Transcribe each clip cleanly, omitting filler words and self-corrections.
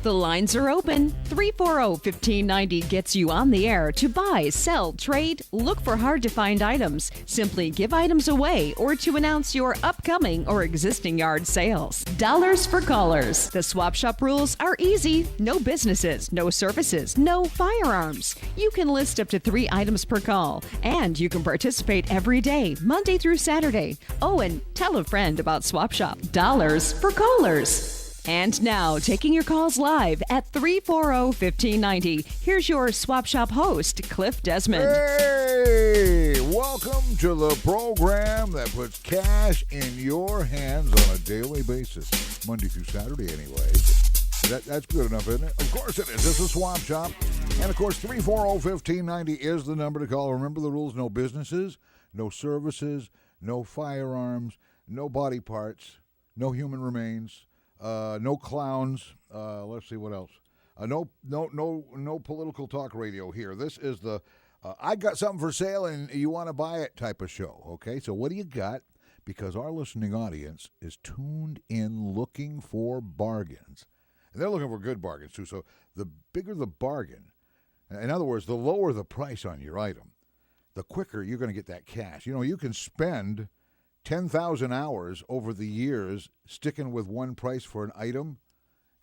The lines are open. 340-1590 gets you on the air to buy, sell, trade, look for hard-to-find items, simply give items away, or to announce your upcoming or existing yard sales. Dollars for callers. The Swap Shop rules are easy. No businesses, no services, no firearms. You can list up to 3 items per call, and you can participate every day, Monday through Saturday. Oh, and tell a friend about Swap Shop. Dollars for callers. And now, taking your calls live at 340-1590, here's your Swap Shop host, Clif Desmond. Hey, welcome to the program that puts cash in your hands on a daily basis, Monday through Saturday anyway. That's good enough, isn't it? Of course it is. This is Swap Shop. And, of course, 340-1590 is the number to call. Remember the rules: no businesses, no services, no firearms, no body parts, no human remains, no clowns. Let's see what else. No political talk radio here. This is the I got something for sale and you want to buy it type of show. Okay, so what do you got? Because our listening audience is tuned in looking for bargains. And they're looking for good bargains too. So the bigger the bargain, in other words, the lower the price on your item, the quicker you're going to get that cash. You know, you can spend 10,000 hours over the years sticking with one price for an item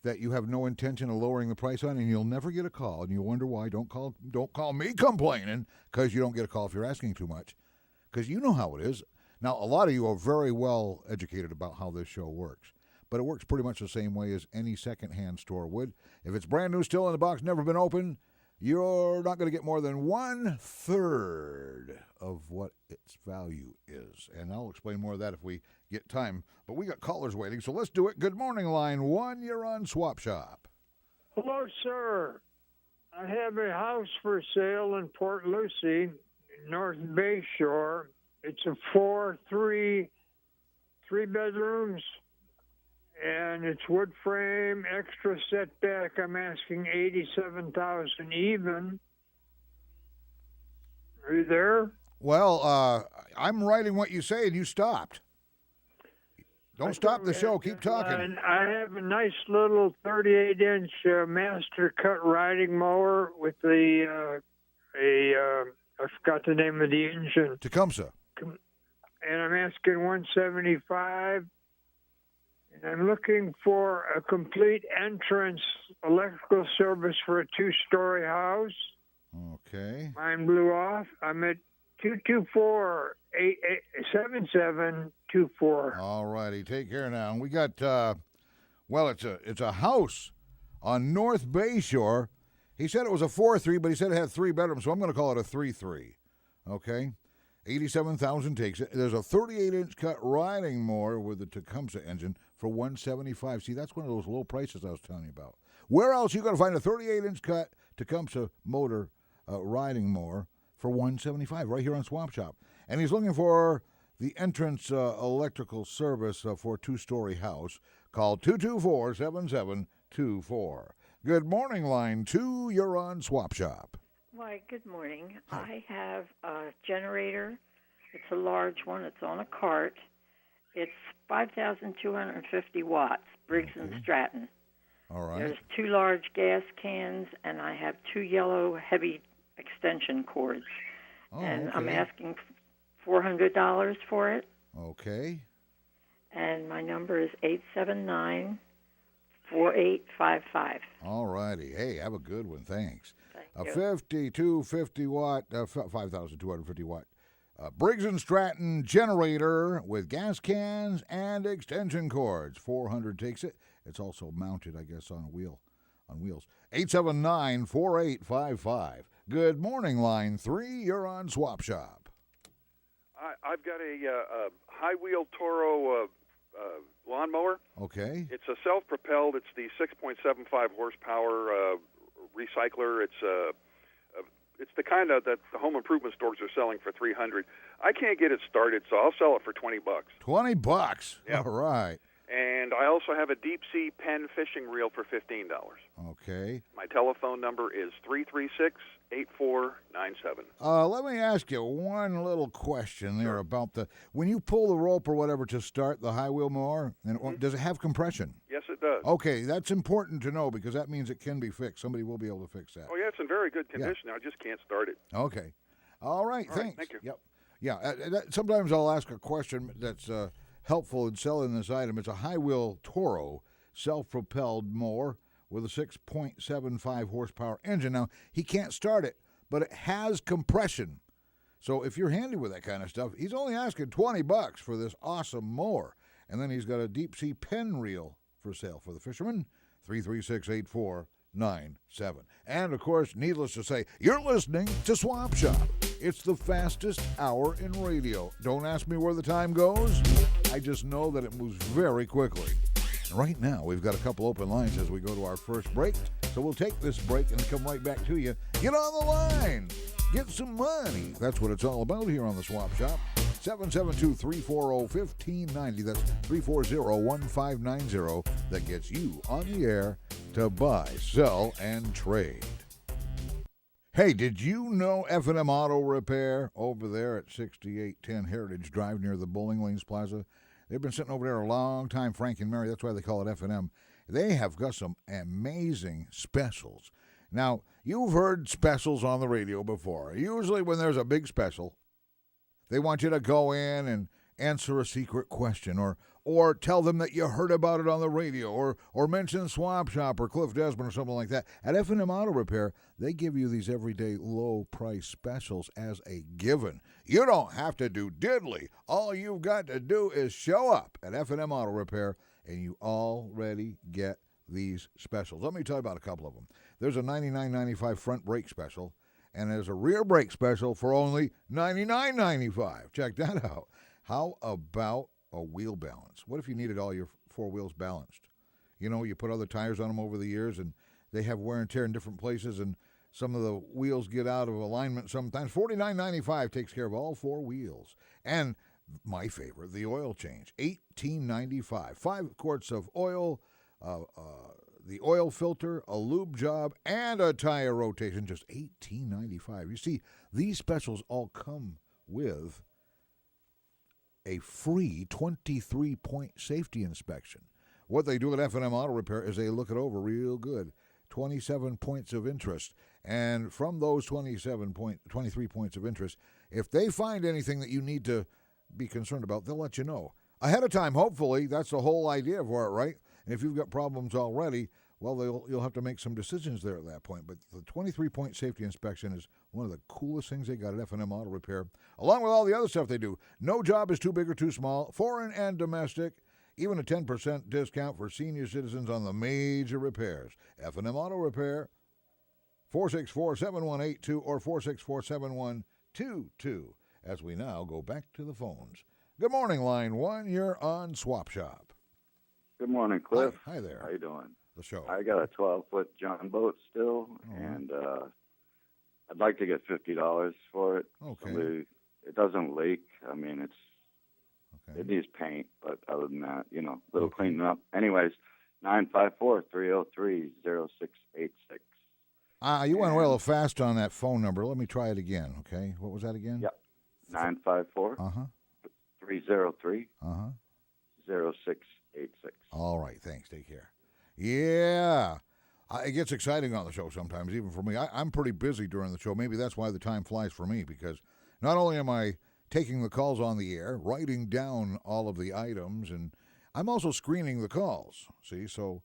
that you have no intention of lowering the price on, and you'll never get a call, and you wonder why. Don't call me complaining because you don't get a call if you're asking too much, because you know how it is. Now, a lot of you are very well educated about how this show works, but it works pretty much the same way as any secondhand store would. If it's brand new, still in the box, never been opened, you're not going to get more than 1/3 of what its value is. And I'll explain more of that if we get time. But we got callers waiting, so let's do it. Good morning, line 1. You're on Swap Shop. Hello, sir. I have a house for sale in Port Lucie, North Bay Shore. It's a 3 bedrooms, and it's wood frame, extra setback. I'm asking $87,000 even. Are you there? Well, I'm writing what you say, and you stopped. Don't stop the show. Keep talking. I have a nice little 38-inch master cut riding mower with I forgot the name of the engine. Tecumseh. And I'm asking $175,000. And I'm looking for a complete entrance electrical service for a 2-story house. Okay. Mine blew off. I'm at 224-7724. All righty. Take care now. We got, it's a house on North Bay Shore. He said it was a 4-3, but he said it had 3 bedrooms, so I'm going to call it a 3-3. Okay? $87,000 takes it. There's a 38-inch cut riding mower with the Tecumseh engine for $175,000. See, that's one of those low prices I was telling you about. Where else you going to find a 38-inch cut Tecumseh motor riding mower for $175,000? Right here on Swap Shop. And he's looking for the entrance electrical service for a 2-story house. Call 224-7724. Good morning, line 2. You're on Swap Shop. Why, good morning. Hi. I have a generator. It's a large one. It's on a cart. It's 5,250 watts, Briggs & Stratton. All right. There's 2 large gas cans, and I have 2 yellow heavy extension cords. And I'm asking $400 for it. Okay. And my number is 879-4855. All righty. Hey, have a good one. Thanks. Thank you. 5250 watt, 5,250 watt Briggs & Stratton generator with gas cans and extension cords. 400 takes it. It's also mounted, I guess, on wheels. 879-4855. Good morning, line 3. You're on Swap Shop. I've got a high-wheel Toro lawnmower. Okay. It's a self-propelled. It's the 6.75 horsepower recycler. It's the kind of that the home improvement stores are selling for $300. I can't get it started, so I'll sell it for $20. $20. Yeah. All right. And I also have a deep-sea Penn fishing reel for $15. Okay. My telephone number is 336-8497. Let me ask you one little question there about when you pull the rope or whatever to start the high wheel mower, and does it have compression? Yes. Yes, it does. Okay, that's important to know because that means it can be fixed. Somebody will be able to fix that. Oh, yeah, it's in very good condition. I just can't start it. Okay. All right, thanks. Thank you. Yep. Yeah, sometimes I'll ask a question that's helpful in selling this item. It's a high-wheel Toro self-propelled mower with a 6.75 horsepower engine. Now, he can't start it, but it has compression. So if you're handy with that kind of stuff, he's only asking $20 for this awesome mower. And then he's got a deep-sea pen reel for sale for the fishermen, 336-8497. And, of course, needless to say, you're listening to SwapShop. It's the fastest hour in radio. Don't ask me where the time goes. I just know that it moves very quickly. Right now, we've got a couple open lines as we go to our first break. So we'll take this break and come right back to you. Get on the line. Get some money. That's what it's all about here on the Swap Shop. 772-340-1590. That's 340-1590. That gets you on the air to buy, sell, and trade. Hey, did you know F&M Auto Repair over there at 6810 Heritage Drive near the Bowling Lanes Plaza? They've been sitting over there a long time, Frank and Mary. That's why they call it F&M. They have got some amazing specials. Now, you've heard specials on the radio before. Usually when there's a big special, they want you to go in and answer a secret question or tell them that you heard about it on the radio or mention SwapShop or Clif, Desmond or something like that. At F&M Auto Repair, they give you these everyday low-price specials as a given. You don't have to do diddly. All you've got to do is show up at F&M Auto Repair, and you already get these specials. Let me tell you about a couple of them. There's a $99.95 front brake special, and there's a rear brake special for only $99.95. Check that out. How about a wheel balance? What if you needed all your four wheels balanced? You know, you put other tires on them over the years, and they have wear and tear in different places, and some of the wheels get out of alignment sometimes. $49.95 takes care of all four wheels. And my favorite, the oil change, $18.95. 5 quarts of oil, the oil filter, a lube job, and a tire rotation, just $18.95. You see, these specials all come with a free 23-point safety inspection. What they do at F&M Auto Repair is they look it over real good. 27 points of interest. And from those 23 points of interest, if they find anything that you need to be concerned about, they'll let you know. Ahead of time, hopefully. That's the whole idea for it, right? And if you've got problems already, well, you'll have to make some decisions there at that point. But the 23-point safety inspection is one of the coolest things they got at F&M Auto Repair, along with all the other stuff they do. No job is too big or too small, foreign and domestic, even a 10% discount for senior citizens on the major repairs. F&M Auto Repair, 464-7182 or 464-7122, as we now go back to the phones. Good morning, line one. You're on Swap Shop. Good morning, Cliff. Hi there. How you doing? The show. I got a 12-foot John boat still, and I'd like to get $50 for it. Okay. It doesn't leak. I mean, it needs paint, but other than that, a little cleaning up. Anyways, 954-303-0686. You went a little fast on that phone number. Let me try it again, okay? What was that again? Yep. 954-303-0686. All right, thanks. Take care. Yeah. It gets exciting on the show sometimes, even for me. I'm pretty busy during the show. Maybe that's why the time flies for me, because not only am I taking the calls on the air, writing down all of the items, and I'm also screening the calls. See, so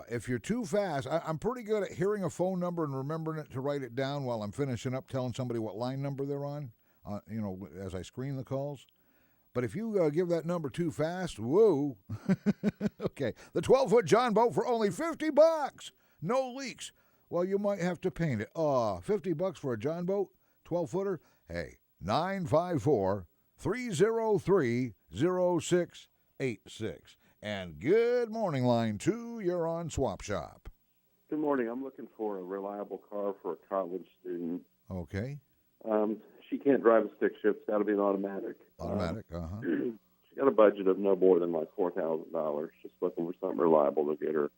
if you're too fast, I'm pretty good at hearing a phone number and remembering it to write it down while I'm finishing up telling somebody what line number they're on, as I screen the calls. But if you give that number too fast, whoa. Okay, the 12-foot John boat for only $50. No leaks. Well, you might have to paint it. $50 for a John boat, 12-footer? Hey, 954-303-0686. And good morning, line two. You're on Swap Shop. Good morning. I'm looking for a reliable car for a college student. Okay. She can't drive a stick shift. It's got to be an automatic. Automatic, She got a budget of no more than like $4,000. Just looking for something reliable to get her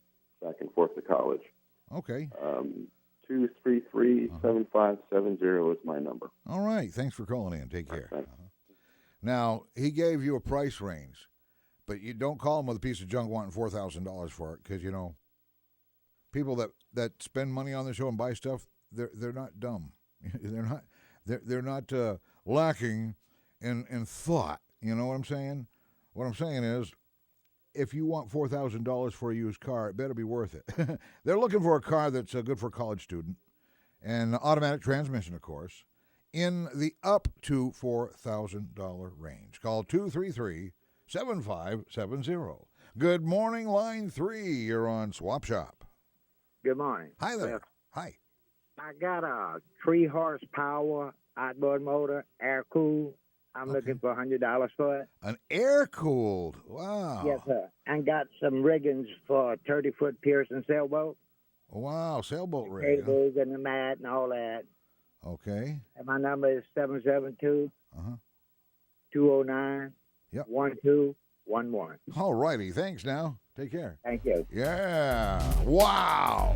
back and forth to college. Okay. 233-7570 is my number. All right. Thanks for calling in. Take care. Now, he gave you a price range, But you don't call them with a piece of junk wanting $4,000 for it, because, people that spend money on the show and buy stuff, they're not dumb. they're not lacking in thought. You know what I'm saying? What I'm saying is, if you want $4,000 for a used car, it better be worth it. They're looking for a car that's good for a college student, and automatic transmission, of course, in the up to $4,000 range. Call 233-7570. Good morning, line 3. You're on SwapShop. Good morning. Hi there. Hi. I got a 3 horsepower outboard motor, air cooled. I'm looking for $100 for it. An air cooled. Wow. Yes, sir. And got some riggings for a 30-foot Pearson sailboat. Wow, sailboat rig. Cables and the mat and all that. Okay. And my number is 772 209 Yep. 1211. All righty. Thanks now. Take care. Thank you. Yeah. Wow.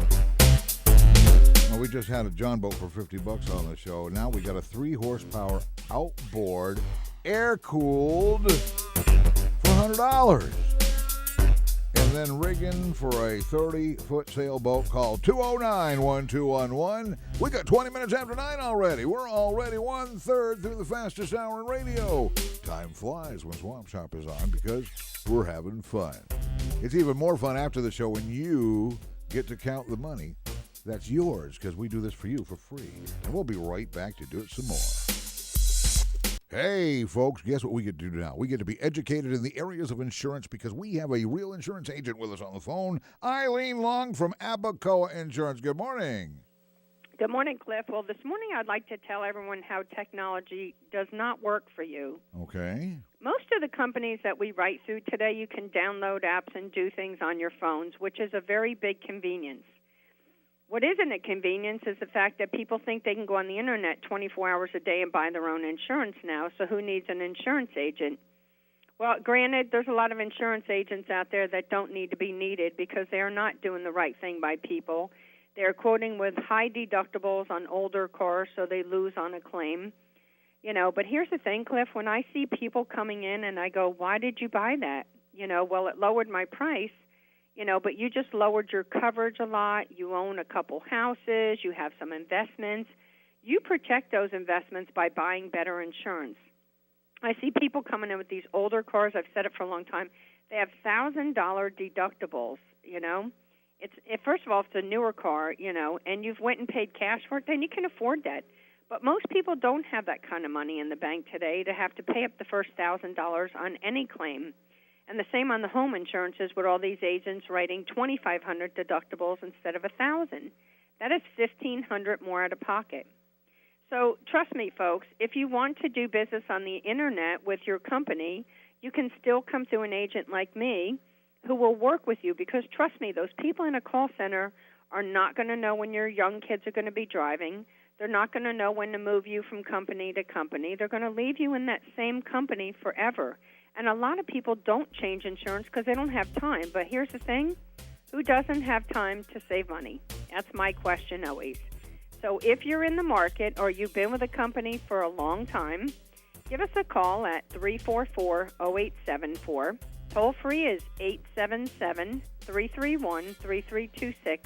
Well, we just had a John boat for $50 on the show. Now we got a 3 horsepower outboard, air cooled for $100. And then rigging for a 30-foot sailboat. Call 209-1211. We got 20 minutes after 9 already. We're already 1/3 through the fastest hour in radio. Time flies when SwapShop is on because we're having fun. It's even more fun after the show when you get to count the money that's yours, because we do this for you for free. And we'll be right back to do it some more. Hey, folks, guess what we get to do now? We get to be educated in the areas of insurance because we have a real insurance agent with us on the phone, Eileen Long from Abacoa Insurance. Good morning. Good morning, Cliff. Well, this morning I'd like to tell everyone how technology does not work for you. Okay. Most of the companies that we write through today, you can download apps and do things on your phones, which is a very big convenience. What isn't a convenience is the fact that people think they can go on the Internet 24 hours a day and buy their own insurance now, so who needs an insurance agent? Well, granted, there's a lot of insurance agents out there that don't need to be needed because they are not doing the right thing by people. They're quoting with high deductibles on older cars, so they lose on a claim. But here's the thing, Cliff, when I see people coming in and I go, why did you buy that? Well, it lowered my price. But you just lowered your coverage a lot. You own a couple houses. You have some investments. You protect those investments by buying better insurance. I see people coming in with these older cars. I've said it for a long time. They have $1,000 deductibles, First of all, if it's a newer car, and you've went and paid cash for it, then you can afford that. But most people don't have that kind of money in the bank today to have to pay up the first $1,000 on any claim. And the same on the home insurances with all these agents writing $2,500 deductibles instead of $1,000. That is $1,500 more out of pocket. So trust me, folks, if you want to do business on the Internet with your company, you can still come through an agent like me who will work with you because, trust me, those people in a call center are not going to know when your young kids are going to be driving. They're not going to know when to move you from company to company. They're going to leave you in that same company forever. And a lot of people don't change insurance because they don't have time. But here's the thing. Who doesn't have time to save money? That's my question always. So if you're in the market or you've been with a company for a long time, give us a call at 344-0874. Toll free is 877-331-3326.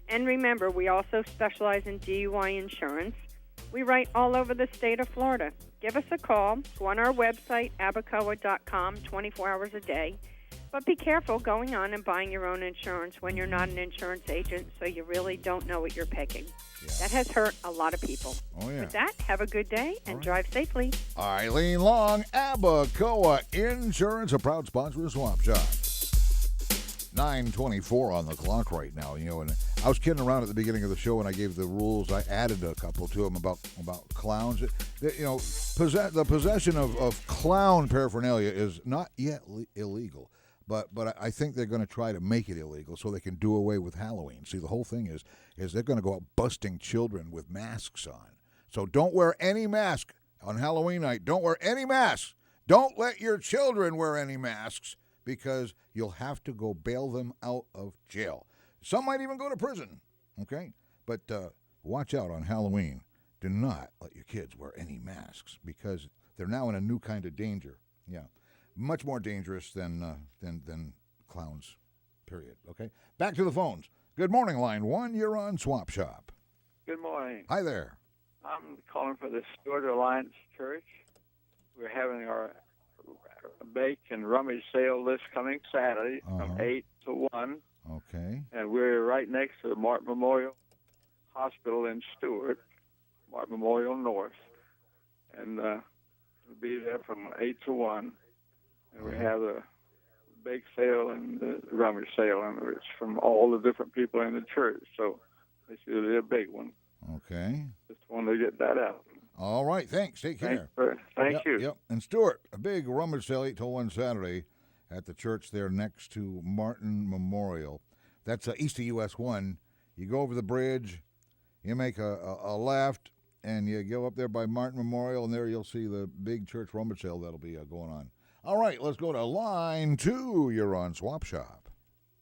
And remember, we also specialize in DUI insurance. We write all over the state of Florida. Give us a call. Go on our website, abacoa.com, 24 hours a day. But be careful going on and buying your own insurance when you're not an insurance agent, so you really don't know what you're picking. Yeah. That has hurt a lot of people. Oh, yeah. With that, have a good day and drive safely. Eileen Long, Abacoa Insurance, a proud sponsor of SwapShop. 9:24 on the clock right now, and I was kidding around at the beginning of the show when I gave the rules. I added a couple to them about clowns. The possession of clown paraphernalia is not yet illegal, but I think they're going to try to make it illegal so they can do away with Halloween. See, the whole thing is they're going to go out busting children with masks on. So don't wear any mask on Halloween night. Don't wear any masks. Don't let your children wear any masks, because you'll have to go bail them out of jail. Some might even go to prison, okay? But watch out on Halloween. Do not let your kids wear any masks because they're now in a new kind of danger. Yeah. much more dangerous than clowns, period. Okay? Back to the phones. Good morning, line 1. You're on SwapShop. Good morning. Hi there. I'm calling for the Stewart Alliance Church. We're having our bake and rummage sale this coming Saturday from 8 to 1. Okay. And we're right next to the Martin Memorial Hospital in Stewart, Martin Memorial North. And we'll be there from 8 to 1. And we have the bake sale and the rummage sale, and it's from all the different people in the church. So it's really a big one. Okay. Just wanted to get that out. All right. Thanks. Take care. Thank you. Yep. And Stuart, a big rummage sale 8 till 1 Saturday at the church there next to Martin Memorial. That's east of US 1. You go over the bridge, you make a left, and you go up there by Martin Memorial, and there you'll see the big church rummage sale that'll be going on. All right, let's go to line 2. You're on SwapShop.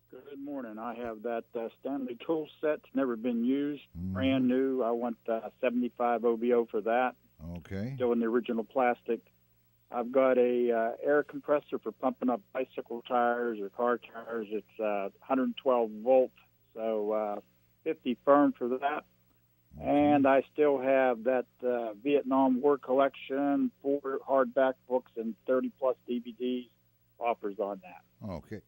Good morning. I have that Stanley tool set. It's never been used. Brand new. I want 75 OBO for that. Okay. Still in the original plastic. I've got a air compressor for pumping up bicycle tires or car tires. It's 112 volt, so 50 firm for that. And I still have that Vietnam War collection, 4 hardback books, and 30-plus DVDs offers on that. Okay.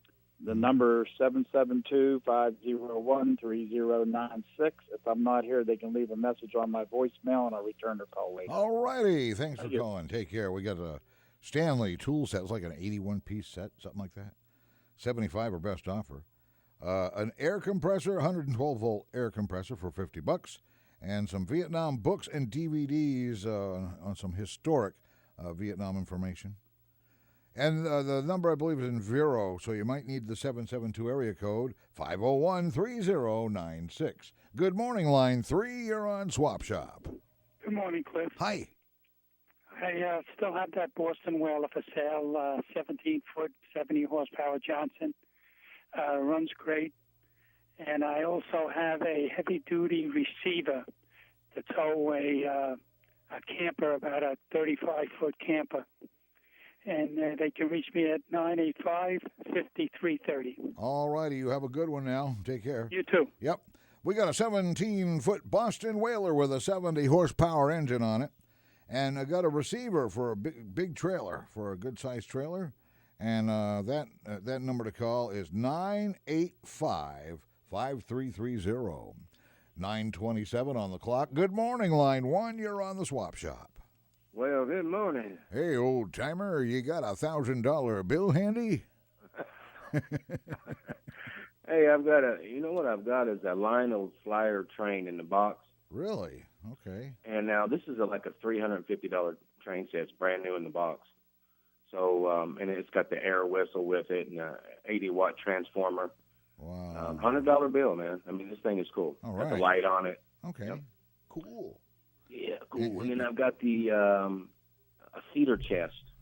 The number 772-501-3096. If I'm not here, they can leave a message on my voicemail, and I'll return their call later. All righty. Thanks for calling. Take care. We got a Stanley tool set. It's like an 81-piece set, something like that. 75 or best offer. An air compressor, 112-volt air compressor for $50. And some Vietnam books and DVDs on some historic Vietnam information. And the number, I believe, is in Vero, so you might need the 772 area code, 501-3096. Good morning, line 3. You're on SwapShop. Good morning, Clif. Hi. I still have that Boston Whaler for sale, 17-foot, 70-horsepower Johnson. Runs great. And I also have a heavy-duty receiver to tow a camper, about a 35-foot camper. And they can reach me at 985-5330. All righty. You have a good one now. Take care. You too. Yep. We got a 17-foot Boston Whaler with a 70-horsepower engine on it. And I got a receiver for a big trailer, for a good-sized trailer. And that number to call is 985-5330. 9:27 on the clock. Good morning, line 1. You're on the SwapShop. Well, good morning. Hey, old timer, you got a $1,000 bill handy? Hey, you know what I've got is a Lionel Flyer train in the box. Really? Okay. And now this is like a $350 train set. It's brand new in the box. So, and it's got the air whistle with it and a 80-watt transformer. Wow. $100 bill, man. I mean, this thing is cool. All got right. the light on it. Okay. Yep. Cool. Yeah, cool. And then I've got the a cedar chest.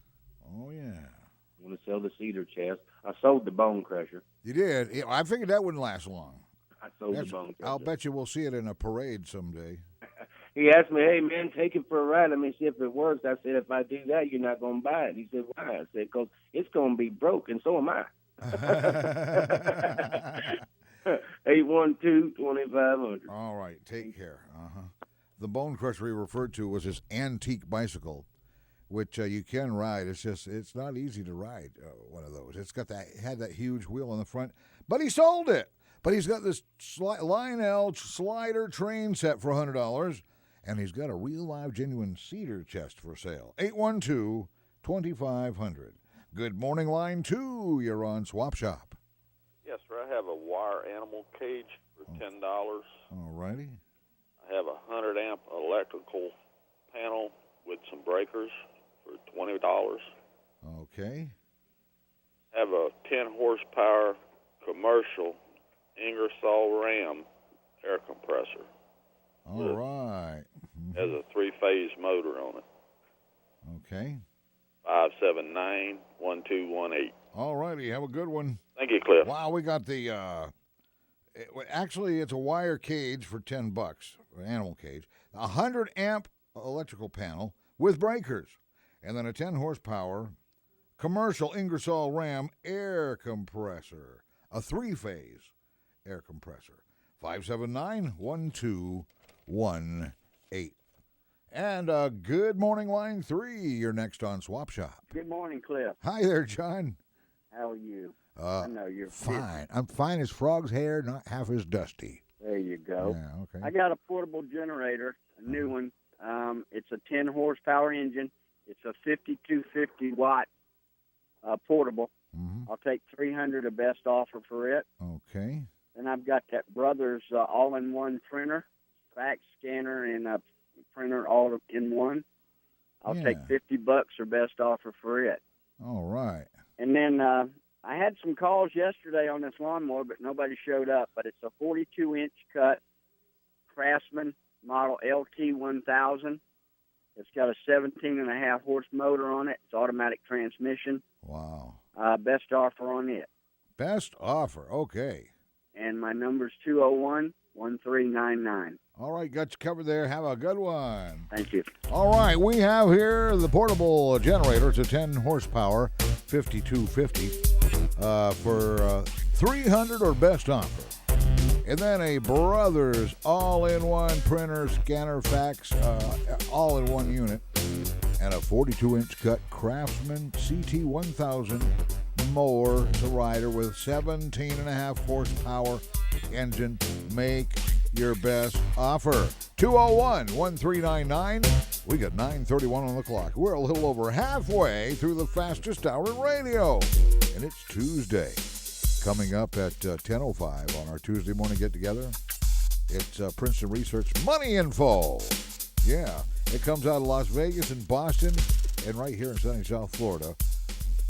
Oh, yeah. I want to sell the cedar chest. I sold the bone crusher. You did? Yeah, I figured that wouldn't last long. I sold the bone crusher. I'll bet you we'll see it in a parade someday. He asked me, hey, man, take it for a ride. Let me see if it works. I said, if I do that, you're not going to buy it. He said, why? I said, because it's going to be broke, and so am I. 812-2500. All right, take care. The bone crusher he referred to was his antique bicycle, which you can ride. It's not easy to ride one of those. It's had that huge wheel on the front, but he sold it. But he's got this Lionel slider train set for $100, and he's got a real live genuine cedar chest for sale. 812-2500. Good morning, line 2. You're on SwapShop. Yes, sir. I have a wire animal cage for $10. All righty. I have a 100-amp electrical panel with some breakers for $20. Okay. I have a 10-horsepower commercial Ingersoll Ram air compressor. All right. Has a 3-phase motor on it. Okay. 579-1218. All righty. Have a good one. Thank you, Cliff. Wow, we got the actually it's a wire cage for $10, an animal cage. A 100-amp electrical panel with breakers, and then a 10-horsepower commercial Ingersoll Ram air compressor, a 3-phase air compressor. 579-1218. And good morning, line 3. You're next on SwapShop. Good morning, Clif. Hi there, John. How are you? I know you're fine. I'm fine as frog's hair, not half as dusty. There you go. Yeah, okay. I got a portable generator, a new one. It's a 10 horsepower engine. It's a 5250 watt portable. Mm-hmm. I'll take $300 the best offer for it. Okay. And I've got that Brothers all-in-one printer, fax scanner, and a printer all in one. I'll take $50 or best offer for it. All right. And then I had some calls yesterday on this lawnmower, but nobody showed up. But it's a 42-inch cut Craftsman model LT1000. It's got a 17.5 horse motor on it. It's automatic transmission. Wow. Best offer on it. Best offer. Okay. And my number's 201-1399. All right, got you covered there. Have a good one. Thank you. All right, we have here the portable generator. It's a 10 horsepower, 5250 for $300 or best offer. And then a Brothers all-in-one printer, scanner, fax, all-in-one unit. And a 42-inch cut Craftsman CT1000 mower. It's a rider with 17.5 horsepower engine. Make your best offer. 201-1399. We got 9:31 on the clock. We're a little over halfway through the fastest hour in radio. And it's Tuesday. Coming up at 10:05 on our Tuesday morning get-together, it's Princeton Research Money Info. Yeah, it comes out of Las Vegas and Boston and right here in sunny South Florida.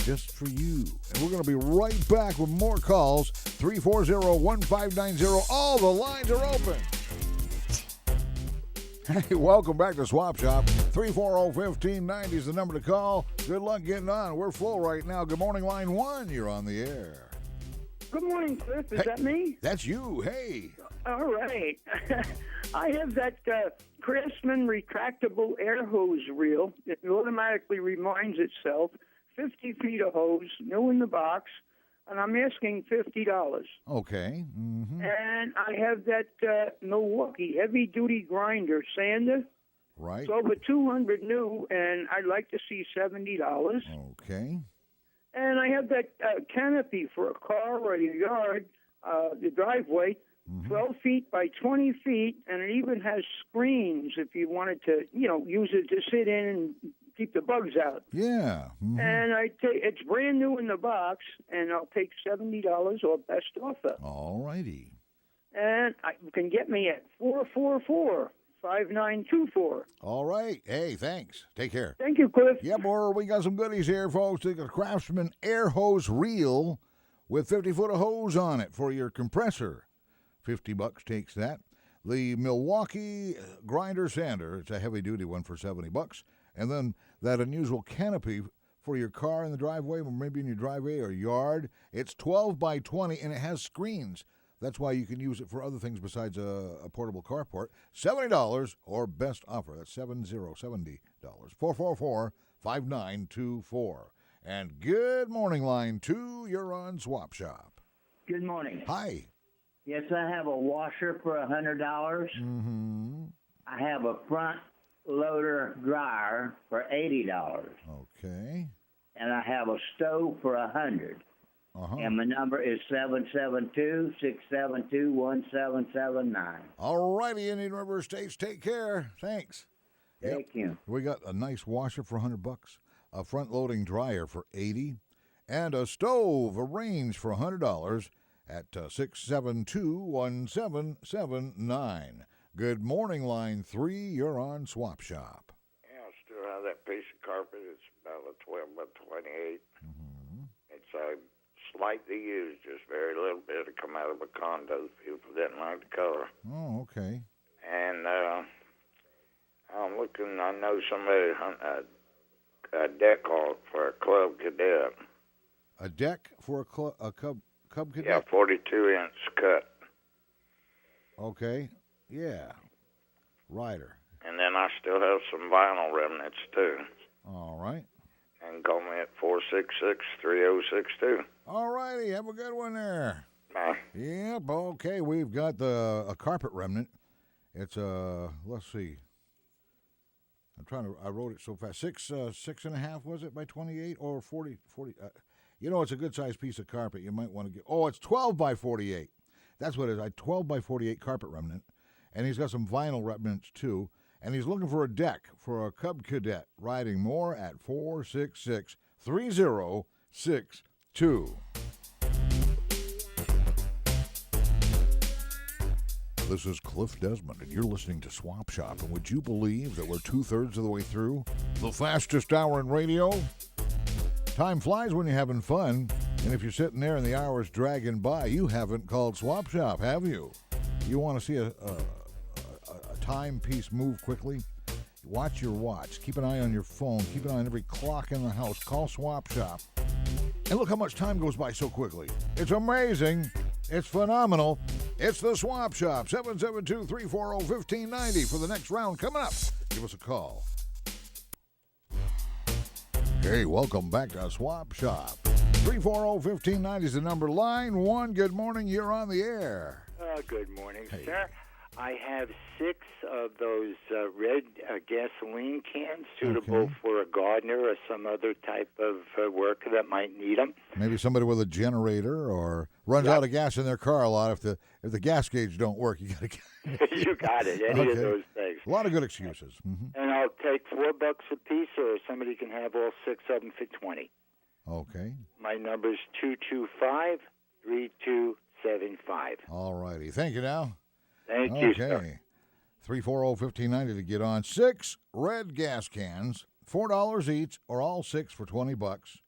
Just for you. And we're going to be right back with more calls. 340-1590. All the lines are open. Hey, welcome back to SwapShop. 340-1590 is the number to call. Good luck getting on. We're full right now. Good morning, line 1. You're on the air. Good morning, Cliff. Is that me? That's you. Hey. All right. I have that Craftsman retractable air hose reel. It automatically rewinds itself. 50 feet of hose, new in the box, and I'm asking $50. Okay. Mm-hmm. And I have that Milwaukee heavy-duty grinder sander. Right. It's over $200 new, and I'd like to see $70. Okay. And I have that canopy for a car or a yard, the driveway, 12 feet by 20 feet, and it even has screens if you wanted to, use it to sit in and keep the bugs out. Yeah. Mm-hmm. And it's brand new in the box, and I'll take $70 or best offer. All righty. And you can get me at 444-5924. All right. Hey, thanks. Take care. Thank you, Cliff. Yeah, boy, we got some goodies here, folks. Take a Craftsman air hose reel with 50 foot of hose on it for your compressor. $50 takes that. The Milwaukee grinder sander, it's a heavy-duty one for $70. And then that unusual canopy for your car in the driveway, or maybe in your driveway or yard. It's 12 by 20, and it has screens. That's why you can use it for other things besides a portable carport. $70 or best offer. That's $70. 444-5924. And good morning, line 2. You're on SwapShop. Good morning. Hi. Yes, I have a washer for $100. Mm-hmm. I have a front loader dryer for $80. Okay. And I have a stove for $100. And my number is 772-672-1779. All righty, Indian River Estates. Take care. Thanks. Thank you. We got a nice washer for $100, a front-loading dryer for $80, and a stove, a range for $100 at 672-1779. Good morning, line 3. You're on SwapShop. Yeah, I still have that piece of carpet. It's about a 12 by 28. Mm-hmm. It's slightly used, just very little bit to come out of a condo. People didn't like the color. Oh, okay. And I'm looking, I know somebody hunting a deck for a club cadet. A deck for a cub cadet? Yeah, 42-inch cut. Okay. Yeah. Rider. And then I still have some vinyl remnants, too. All right. And call me at 4 466-3062. All righty. Have a good one there. Bye. Yep. Okay. We've got a carpet remnant. It's let's see. I wrote it so fast. 6.5 was it by 28 or 40? It's a good sized piece of carpet. You might want to get. Oh, it's 12 by 48. That's what it is. 12 by 48 carpet remnant, and he's got some vinyl remnants too. And he's looking for a deck for a Cub Cadet. Riding more at 466-3062. This is Clif Desmond, and you're listening to Swap Shop. And would you believe that we're 2/3 of the way through the fastest hour in radio? Time flies when you're having fun, and if you're sitting there and the hour's dragging by, you haven't called Swap Shop, have you? You want to see a timepiece move quickly? Watch your watch. Keep an eye on your phone. Keep an eye on every clock in the house. Call Swap Shop. And look how much time goes by so quickly. It's amazing. It's phenomenal. It's the Swap Shop. 772-340-1590 for the next round coming up. Give us a call. Hey, welcome back to Swap Shop. 340-1590 is the number. Line 1, good morning. You're on the air. Good morning, Hey. sir. I have 6 of those red gasoline cans suitable for a gardener or some other type of worker that might need them. Maybe somebody with a generator or runs out of gas in their car a lot. If the gas gauge don't work, you got to. You got it. Any of those things. A lot of good excuses. Mm-hmm. And I'll take $4 a piece, or somebody can have all 6 of them for $20. Okay. My number is 225-3275. All righty. Thank you now. Thank you, sir. Okay. 340-1590 to get on. 6 red gas cans, $4 each, or all 6 for $20.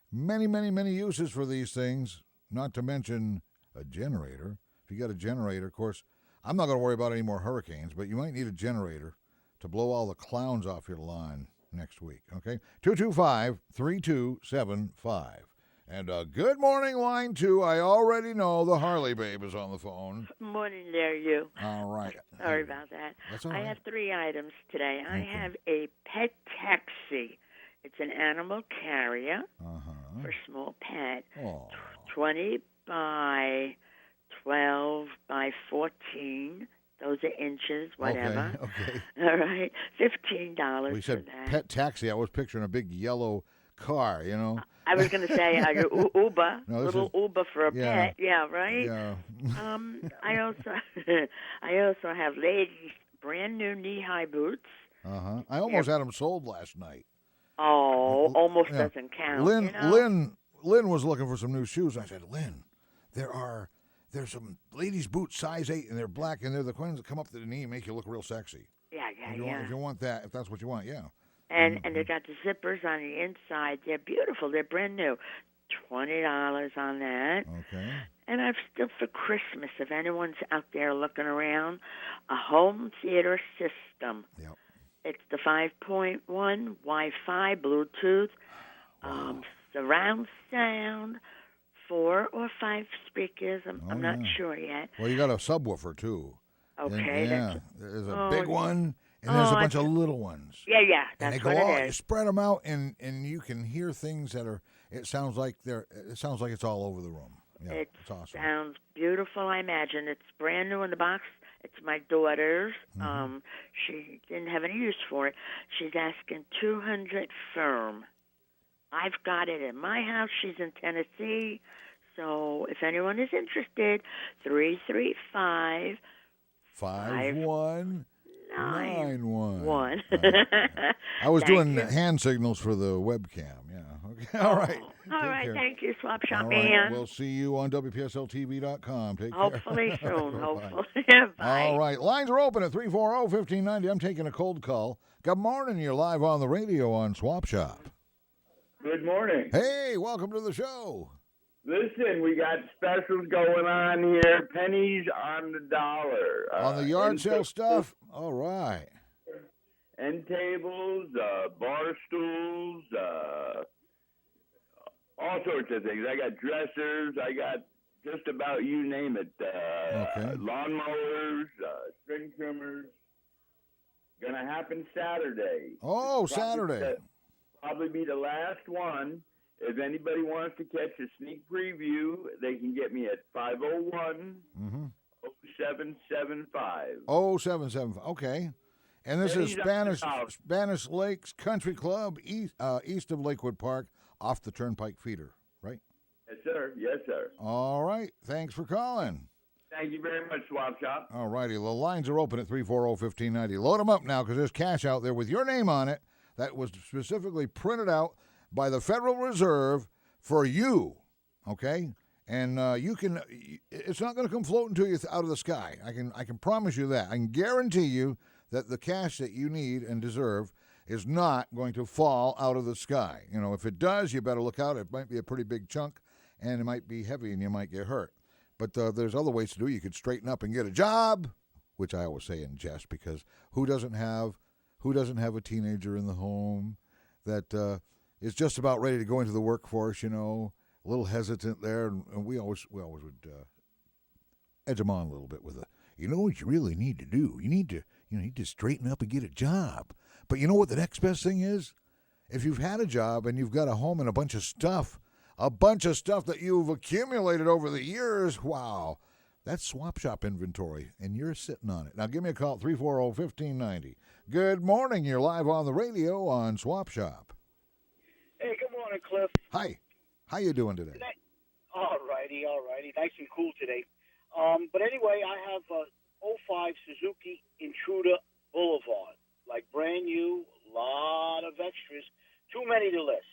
Many, many, many uses for these things, not to mention a generator. If you got a generator, of course, I'm not going to worry about any more hurricanes, but you might need a generator to blow all the clowns off your lawn next week, okay? 225-3275. And good morning, line 2. I already know the Harley babe is on the phone. Morning there, you. All right. Sorry about that. That's all I right. have 3 items today. I have a pet taxi. It's an animal carrier for a small pet. 20 by 12 by 14. Those are inches, whatever. Okay. All right. $15 We for said that. pet taxi. I was picturing a big yellow car, you know. I was going to say Uber, No, this little is- Uber for a yeah. pet. Yeah, right? Yeah. I also have ladies' brand new knee-high boots. I almost had them sold last night. Oh, almost Yeah. doesn't count. Lynn, you know? Lynn was looking for some new shoes. I said, Lynn, there's some ladies' boots, size 8, and they're black, and they're the ones that come up to the knee and make you look real sexy. Yeah. If you want that, if that's what you want, yeah. And they got the zippers on the inside. They're beautiful. They're brand new. $20 on that. Okay. And I've still for Christmas, if anyone's out there looking around, a home theater system. Yep. It's the 5.1 Wi-Fi, Bluetooth, surround sound, 4 or 5 speakers. I'm not sure yet. Well, you got a subwoofer, too. Okay. Yeah. There's a big one, and there's a bunch of little ones. Yeah, And that's they go what all, it you is. spread them out, and you can hear things that are. It sounds like it's all over the room. Yeah, It it's awesome. sounds beautiful, I imagine. It's brand new in the box. It's my daughter's. She didn't have any use for it. She's asking $200 firm. I've got it in my house. She's in Tennessee. So if anyone is interested, 335 5191. I was doing hand signals for the webcam. Yeah. Okay. All right. All right. care. Thank you, Swap Shop All right. Man. We'll see you on WPSLTV.com. Take care. Hopefully soon. Bye-bye. Hopefully. Bye. All right. Lines are open at 340-1590. I'm taking a cold call. Good morning. You're live on the radio on Swap Shop. Good morning. Hey, welcome to the show. Listen, we got specials going on here. Pennies on the dollar. On the yard end sale tables, stuff? All right. End tables, bar stools, all sorts of things. I got dressers. I got just about you name it. Lawnmowers, string trimmers. Gonna happen Saturday. Oh, Saturday. Probably be the last one. If anybody wants to catch a sneak preview, they can get me at 501 0775. 0775. Okay. And this is Spanish Lakes Country Club, east of Lakewood Park, off the Turnpike feeder, right? Yes, sir. Yes, sir. All right. Thanks for calling. Thank you very much, SwapShop. All righty. The lines are open at 340-1590. Load them up now because there's cash out there with your name on it that was specifically printed out by the Federal Reserve for you, okay? And you can. It's not going to come floating to you out of the sky. I can promise you that. I can guarantee you that the cash that you need and deserve is not going to fall out of the sky. You know, if it does, you better look out. It might be a pretty big chunk, and it might be heavy, and you might get hurt. But there's other ways to do it. You could straighten up and get a job, which I always say in jest, because who doesn't have a teenager in the home that is just about ready to go into the workforce, you know, a little hesitant there, and we always would edge them on a little bit with you know what you really need to do? You need to straighten up and get a job. But you know what the next best thing is? If you've had a job and you've got a home and a bunch of stuff that you've accumulated over the years, wow, that's SwapShop inventory, and you're sitting on it. Now give me a call, 340-1590. Good morning. You're live on the radio on SwapShop. Hey, good morning, Clif. Hi. How you doing today? All righty. Nice and cool today. But anyway, I have a 05 Suzuki Intruder Boulevard, like brand new, lot of extras, too many to list.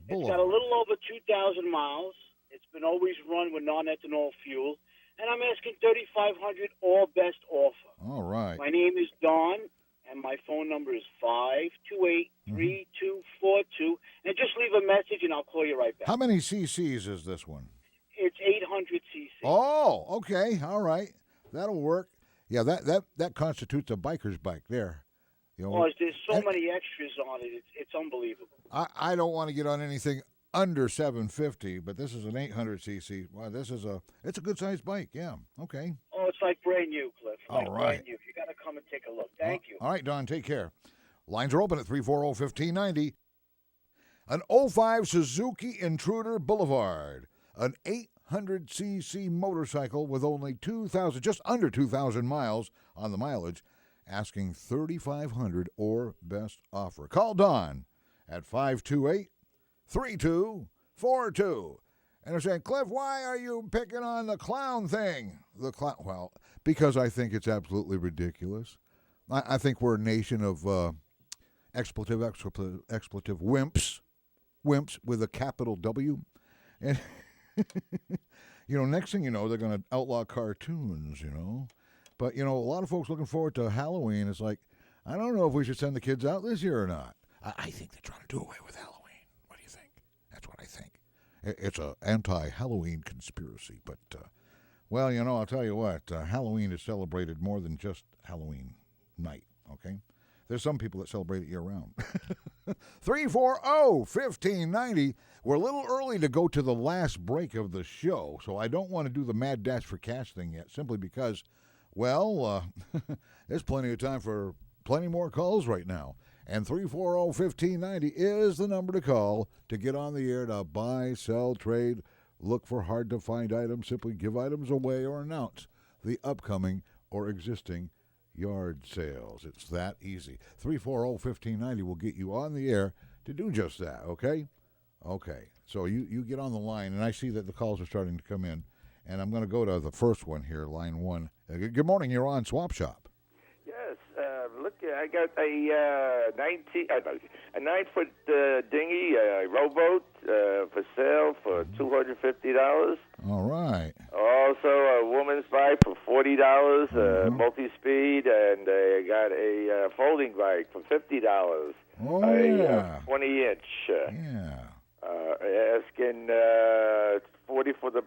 It's got a little over 2,000 miles. It's been always run with non-ethanol fuel, and I'm asking $3,500 all best offer. All right. My name is Don, and my phone number is 528-3242, and just leave a message, and I'll call you right back. How many cc's is this one? It's 800 cc. Oh, okay. All right. That'll work. Yeah, that constitutes a biker's bike there. You know, there's so many extras on it. It's unbelievable. I don't want to get on anything under 750, but this is an 800 cc. Wow, it's a good sized bike. Yeah. Okay. Oh, it's like brand new, Cliff. All right. Brand new. You got to come and take a look. Thank you. All right, Don. Take care. Lines are open at 340-1590. An 05 Suzuki Intruder Boulevard, an 800cc motorcycle with only just under 2,000 miles on the mileage, asking $3,500 or best offer. Call Don at 528-3242. And they're saying, Cliff, why are you picking on the clown thing? Well, because I think it's absolutely ridiculous. I think we're a nation of expletive wimps with a capital W. And, next thing you know, they're going to outlaw cartoons, But, a lot of folks looking forward to Halloween. It's like, I don't know if we should send the kids out this year or not. I think they're trying to do away with Halloween. What do you think? That's what I think. It's an anti-Halloween conspiracy. But, I'll tell you what. Halloween is celebrated more than just Halloween night, okay? There's some people that celebrate it year-round. 340-1590. We're a little early to go to the last break of the show, so I don't want to do the mad dash for cash thing yet, simply because, there's plenty of time for plenty more calls right now. And 340-1590 is the number to call to get on the air to buy, sell, trade, look for hard-to-find items, simply give items away, or announce the upcoming or existing yard sales. It's that easy. 340-1590 will get you on the air to do just that, okay? Okay. So you get on the line, and I see that the calls are starting to come in, and I'm going to go to the first one here, line one. Good morning. You're on SwapShop. Yes. Look, I got a 9-foot dinghy rowboat for sale for $250. All right. Also, a woman's bike for $40, multi-speed, and I got a folding bike for $50. Oh, a 20-inch. Yeah. Asking 40 for the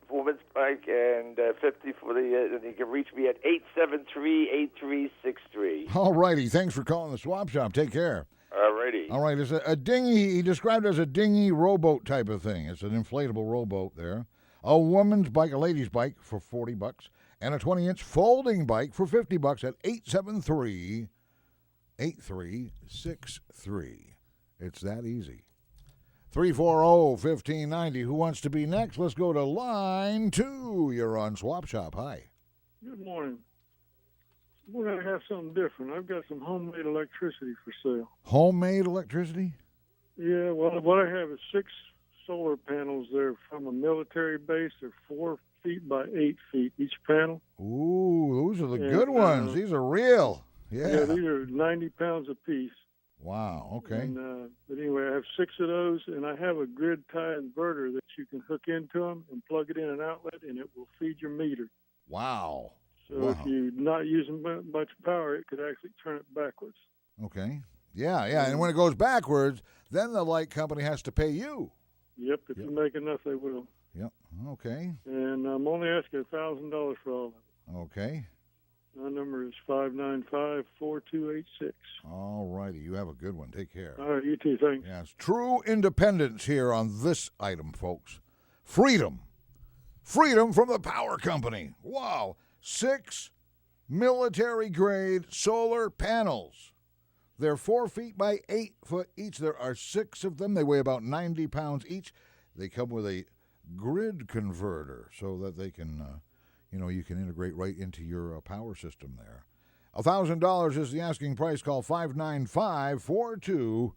woman's bike and 50 for the. And you can reach me at 873-8363. All righty. Thanks for calling the SwapShop. Take care. Alrighty. All right. It's a dinghy. He described it as a dinghy rowboat type of thing. It's an inflatable rowboat there. A woman's bike, a lady's bike for $40, and a 20-inch folding bike for $50 at 873-8363. It's that easy. 340-1590. Who wants to be next? Let's go to line 2. You're on SwapShop. Hi. Good morning. We're going to have something different. I've got some homemade electricity for sale. Homemade electricity? Yeah, well, what I have is 6 solar panels. They're from a military base. They're 4 feet by 8 feet each panel. Ooh, those are the good ones. These are real. Yeah, these are 90 pounds apiece. Wow, okay. And, but anyway, I have 6 of those, and I have a grid-tie inverter that you can hook into them and plug it in an outlet, and it will feed your meter. Wow. So if you're not using much power, it could actually turn it backwards. Okay. Yeah. And when it goes backwards, then the light company has to pay you. Yep, if you make enough, they will. Yep, okay. And I'm only asking $1,000 for all of it. Okay. My number is 595-4286. All righty. You have a good one. Take care. All right, you too. Thanks. Yes. True independence here on this item, folks. Freedom. Freedom from the power company. Wow. 6 military-grade solar panels. They're 4 feet by 8 foot each. There are 6 of them. They weigh about 90 pounds each. They come with a grid converter so that they can, you can integrate right into your power system there. $1,000 is the asking price. Call 595-4286.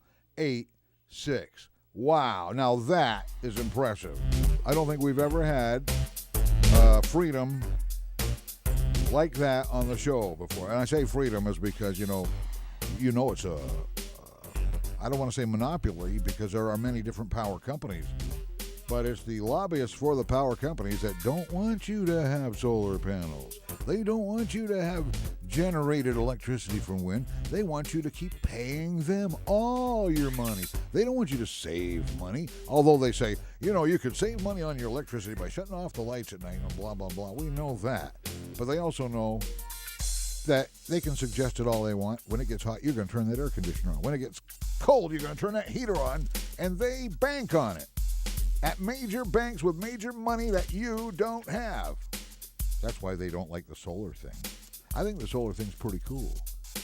Wow. Now that is impressive. I don't think we've ever had freedom like that on the show before. And I say freedom is because, it's a, I don't want to say monopoly because there are many different power companies, but it's the lobbyists for the power companies that don't want you to have solar panels. They don't want you to have generated electricity from wind. They want you to keep paying them all your money. They don't want you to save money, although they say, you could save money on your electricity by shutting off the lights at night and blah, blah, blah. We know that. But they also know that they can suggest it all they want. When it gets hot, you're going to turn that air conditioner on. When it gets cold, you're going to turn that heater on, and they bank on it at major banks with major money that you don't have. That's why they don't like the solar thing. I think the solar thing's pretty cool.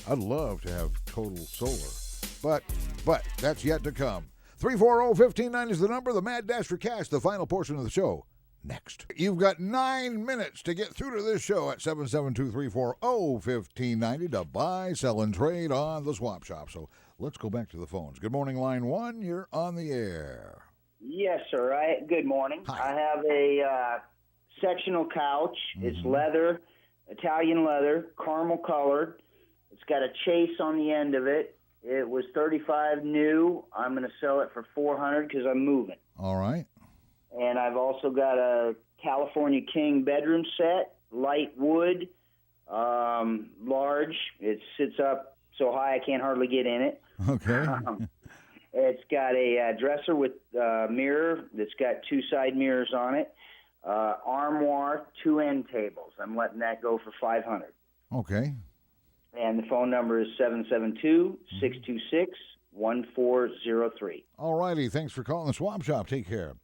I'd love to have total solar, but that's yet to come. 340-1590 is the number. The Mad Dash for Cash, the final portion of the show. Next. You've got 9 minutes to get through to this show at 772-340-1590 to buy, sell, and trade on the Swap Shop. So let's go back to the phones. Good morning, line 1. You're on the air. Yes, sir. Good morning. Hi. I have a sectional couch. Mm-hmm. It's leather, Italian leather, caramel colored. It's got a chase on the end of it. It was $35 new. I'm going to sell it for $400 because I'm moving. All right. And I've also got a California King bedroom set, light wood, large. It sits up so high I can't hardly get in it. Okay. It's got a dresser with mirror that's got 2 side mirrors on it, armoire, 2 end tables. I'm letting that go for $500. Okay. And the phone number is 772-626-1403. All righty. Thanks for calling the Swap Shop. Take care.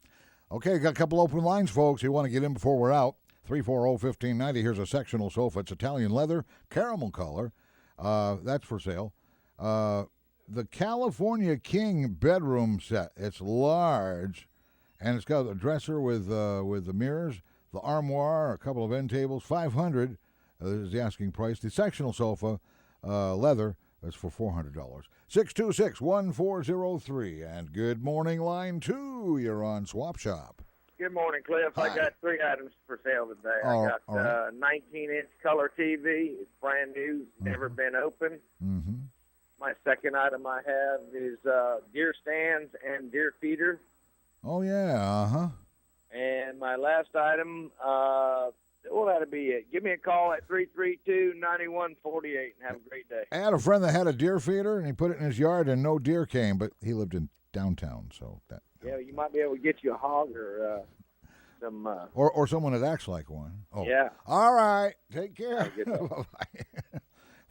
Okay, got a couple open lines, folks. You want to get in before we're out. 340-1590. Here's a sectional sofa. It's Italian leather, caramel color. That's for sale. The California King bedroom set. It's large, and it's got a dresser with the mirrors, the armoire, a couple of end tables. $500 is the asking price. The sectional sofa, leather, is for $400. 626-1403. And good morning, line 2. You're on Swap Shop. Good morning, Cliff. Hi. I got 3 items for sale today. Oh, I got all right. a 19-inch color TV. It's brand new, never been opened. Mm-hmm. My second item I have is deer stands and deer feeder. Oh, yeah, uh-huh. And my last item, that'll be it. Give me a call at 332-9148 and have a great day. I had a friend that had a deer feeder, and he put it in his yard, and no deer came, but he lived in downtown, so that... Yeah, you might be able to get you a hog or some... Or someone that acts like one. Oh. Yeah. All right. Take care. Bye-bye.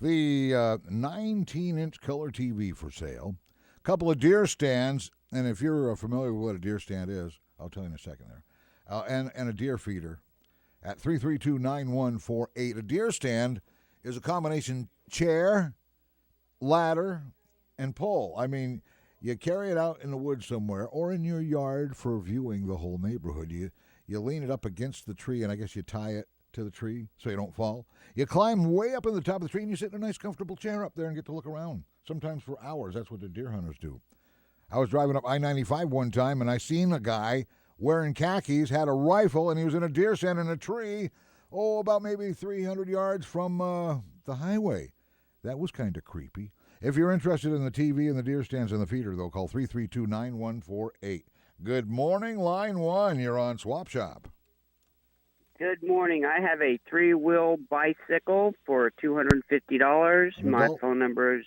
The 19-inch color TV for sale. A couple of deer stands, and if you're familiar with what a deer stand is, I'll tell you in a second there. And a deer feeder at 332-9148. A deer stand is a combination chair, ladder, and pole. I mean, You carry it out in the woods somewhere or in your yard for viewing the whole neighborhood. You lean it up against the tree, and I guess you tie it to the tree so you don't fall. You climb way up in the top of the tree, and you sit in a nice, comfortable chair up there and get to look around, sometimes for hours. That's what the deer hunters do. I was driving up I-95 one time, and I seen a guy wearing khakis, had a rifle, and he was in a deer stand in a tree, about maybe 300 yards from the highway. That was kind of creepy. If you're interested in the TV and the deer stands in the feeder, though, call 332-9148. Good morning, line 1. You're on SwapShop. Good morning. I have a 3-wheel bicycle for $250. My phone number is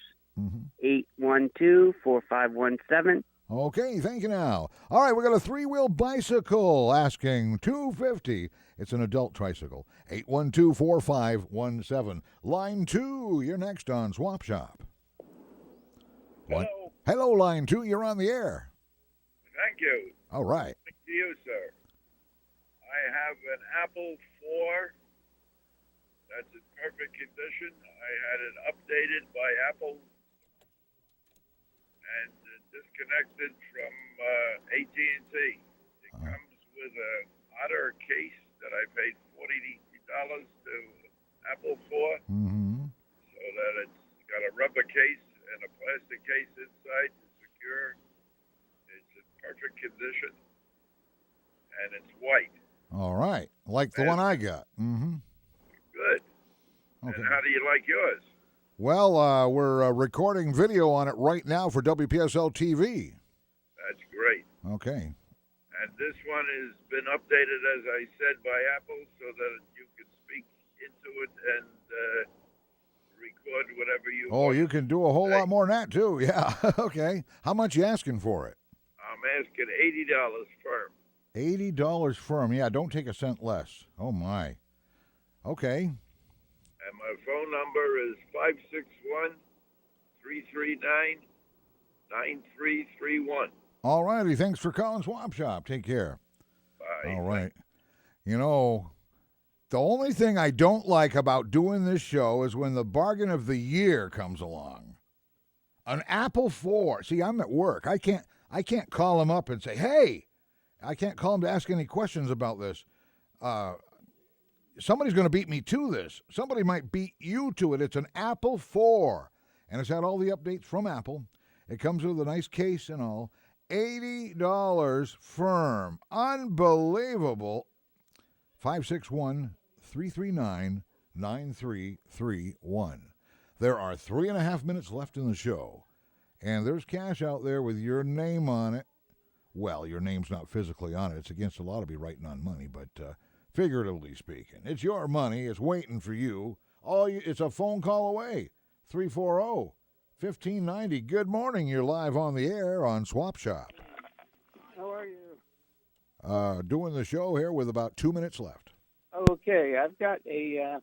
812-4517. Okay, thank you now. All right, we got a 3-wheel bicycle asking $250. It's an adult tricycle. 812-4517. Line 2, you're next on SwapShop. Hello. Hello, line 2, you're on the air. Thank you. All right. Thank you, sir. I have an Apple 4 that's in perfect condition. I had it updated by Apple and disconnected from AT&T. It comes with a Otter case that I paid $40 to Apple for, so that it's got a rubber case and a plastic case inside to secure. It's in perfect condition, and it's white. All right. Like the one I got. Good. Okay. And how do you like yours? Well, we're recording video on it right now for WPSL TV. That's great. Okay. And this one has been updated, as I said, by Apple so that you can speak into it and record whatever you want. You can do a whole lot more than that, too. Yeah. Okay. How much you asking for it? I'm asking $80 firm. $80 firm. Yeah, don't take a cent less. Oh, my. Okay. And my phone number is 561-339-9331. All righty. Thanks for calling SwapShop. Take care. Bye. All right. You know, the only thing I don't like about doing this show is when the bargain of the year comes along. An Apple 4. See, I'm at work. I can't call them up and say, hey, I can't call them to ask any questions about this. Somebody's going to beat me to this. Somebody might beat you to it. It's an Apple 4, and it's had all the updates from Apple. It comes with a nice case and all. $80 firm. Unbelievable. 561-339-9331. There are 3.5 minutes left in the show, and there's cash out there with your name on it. Well, your name's not physically on it. It's against the law to be writing on money, but figuratively speaking, it's your money. It's waiting for you. It's a phone call away. 340-1590. Good morning. You're live on the air on SwapShop. How are you? Doing the show here with about 2 minutes left. Okay, I've got a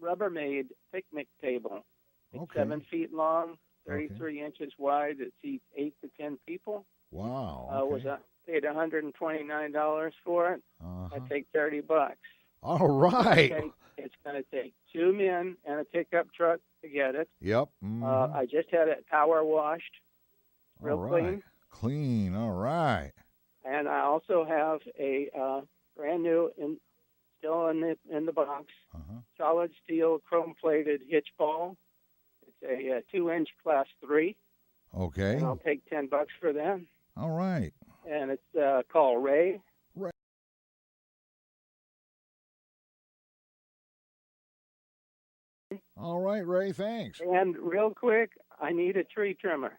Rubbermaid picnic table. It's 7 feet long, 33 inches wide. It seats 8 to 10 people. Wow. I paid $129 for it. I take $30. All right. It's going to take 2 men and a pickup truck to get it. Yep. I just had it power washed, real clean. Clean. All right. And I also have a brand new, still in the box, solid steel chrome plated hitch ball. It's a 2-inch class 3. Okay. And I'll take $10 for that. All right. And it's called Ray. All right, Ray, thanks. And real quick, I need a tree trimmer.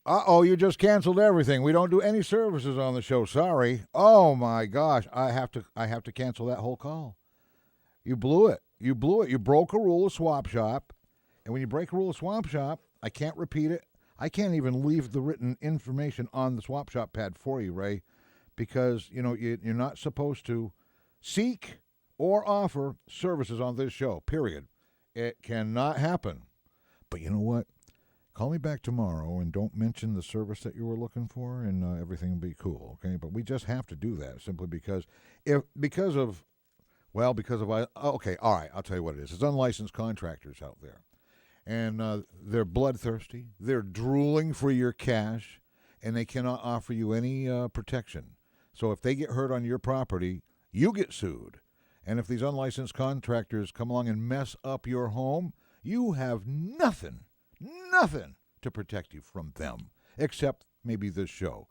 You just canceled everything. We don't do any services on the show. Sorry. Oh my gosh, I have to cancel that whole call. You blew it. You broke a rule of SwapShop, and when you break a rule of SwapShop, I can't repeat it. I can't even leave the written information on the SwapShop pad for you, Ray, because you're not supposed to seek or offer services on this show. Period. It cannot happen. But you know what? Call me back tomorrow and don't mention the service that you were looking for, and everything will be cool, okay? But we just have to do that simply because all right, I'll tell you what it is. It's unlicensed contractors out there, and they're bloodthirsty. They're drooling for your cash, and they cannot offer you any protection. So if they get hurt on your property, you get sued. And if these unlicensed contractors come along and mess up your home, you have nothing to protect you from them, except maybe this show,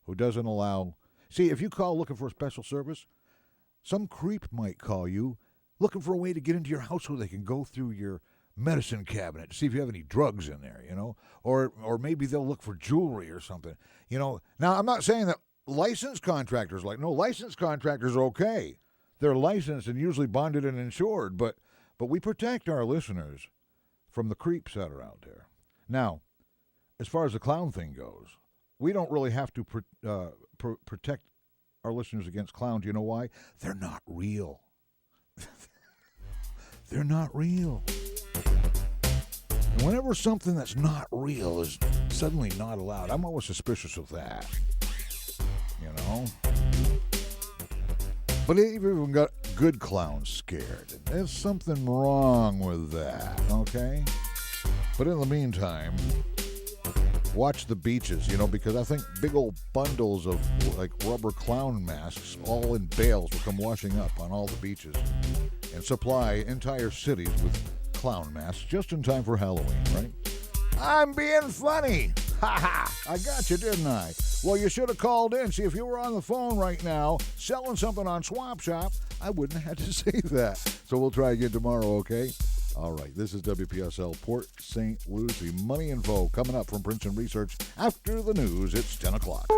who doesn't allow... See, if you call looking for a special service, some creep might call you looking for a way to get into your house so they can go through your medicine cabinet to see if you have any drugs in there, or maybe they'll look for jewelry or something. Now, I'm not saying that licensed contractors licensed contractors are okay. They're licensed and usually bonded and insured, but we protect our listeners from the creeps that are out there. Now, as far as the clown thing goes, we don't really have to protect our listeners against clowns. You know why? They're not real. They're not real. And whenever something that's not real is suddenly not allowed, I'm always suspicious of that. But they've even got good clowns scared. There's something wrong with that, okay? But in the meantime, watch the beaches, because I think big old bundles of rubber clown masks all in bales will come washing up on all the beaches and supply entire cities with clown masks just in time for Halloween, right? I'm being funny. Ha ha! I got you, didn't I? Well, you should have called in. See, if you were on the phone right now selling something on SwapShop, I wouldn't have had to say that. So we'll try again tomorrow, okay? All right, this is WPSL Port St. Lucie. Money info coming up from Princeton Research. After the news, it's 10 o'clock.